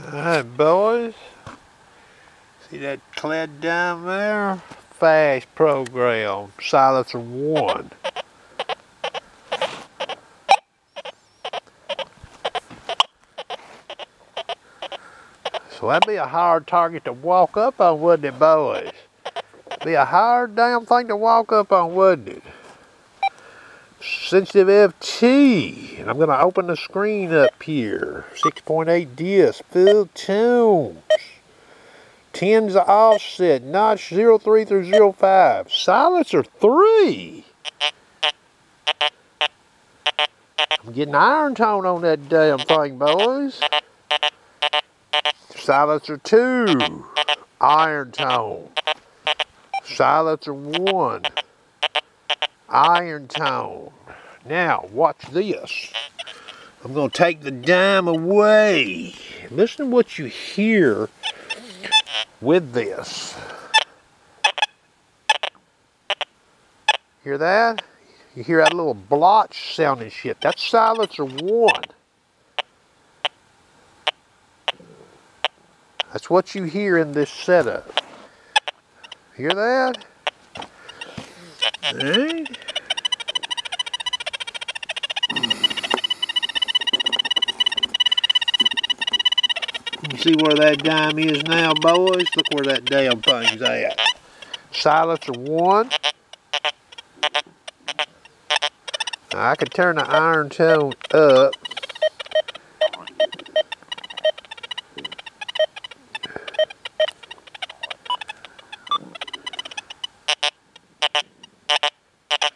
Alright, boys. See that clad down there? Fast program. Silencer 1. So that'd be a hard target to walk up on, wouldn't it, boys? Be a hard damn thing to walk up on, wouldn't it? Sensitive FT. And I'm going to open the screen up here. 6.8 disc, full tunes. 10's the offset, notch 03 through 05. Silencer 3. I'm getting iron tone on that damn thing, boys. Silencer 2. Iron tone. Silencer 1. Iron tone. Now, watch this. I'm going to take the dime away. Listen to what you hear with this. Hear that? You hear that little blotch sounding shit. That's silencer 1. That's what you hear in this setup. Hear that? Alright. You see where that dime is now, boys? Look where that damn thing's at. Silencer 1. Now I could turn the iron tone up.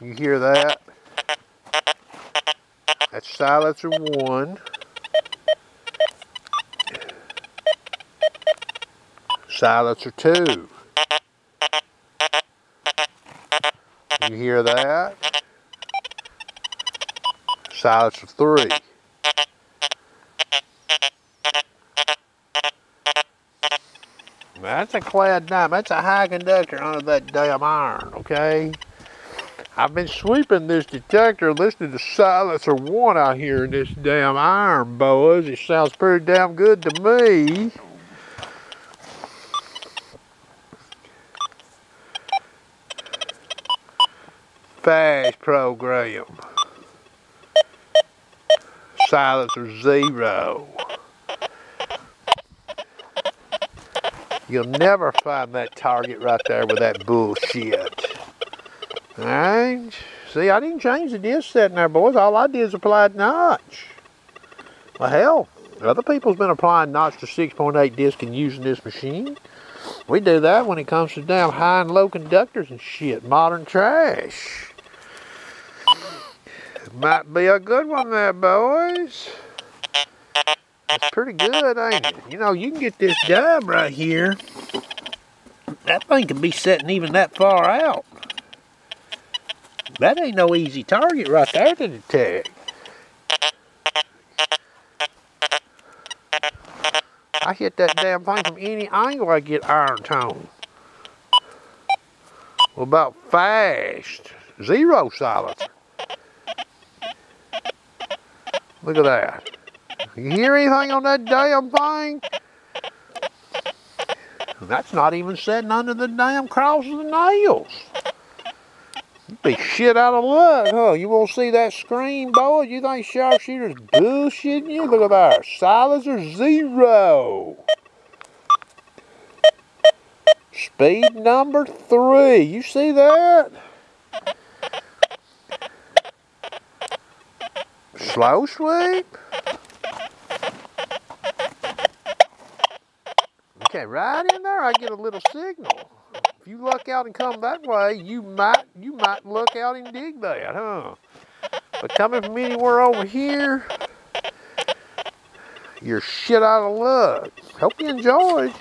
You hear that? That's silencer 1. Silencer 2. You hear that? Silencer 3. That's a clad dime. That's a high conductor under that damn iron, okay? I've been sweeping this detector, listening to silencer 1 out here in this damn iron, boys. It sounds pretty damn good to me. Fast program. Silencer 0. You'll never find that target right there with that bullshit. Alright? See, I didn't change the disc setting there, boys. All I did is applied notch. Well, hell, other people's been applying notch to 6.8 disc and using this machine. We do that when it comes to damn high and low conductors and shit. Modern trash. Might be a good one there, boys. It's pretty good, ain't it? You know, you can get this dime right here. That thing can be setting even that far out. That ain't no easy target right there to detect. I hit that damn thing from any angle, I get iron tone. What about fast? 0 silencer. Look at that. You hear anything on that damn thing? That's not even setting under the damn cross of the nails. You'd be shit out of luck, huh? You won't see that screen, boy? You think sharpshooter's bullshitting you? Look at that. Silencer 0. Speed number 3. You see that? Slow sweep. Okay, right in there I get a little signal. If you luck out and come that way, you might luck out and dig that, huh? But coming from anywhere over here, you're shit out of luck. Hope you enjoyed.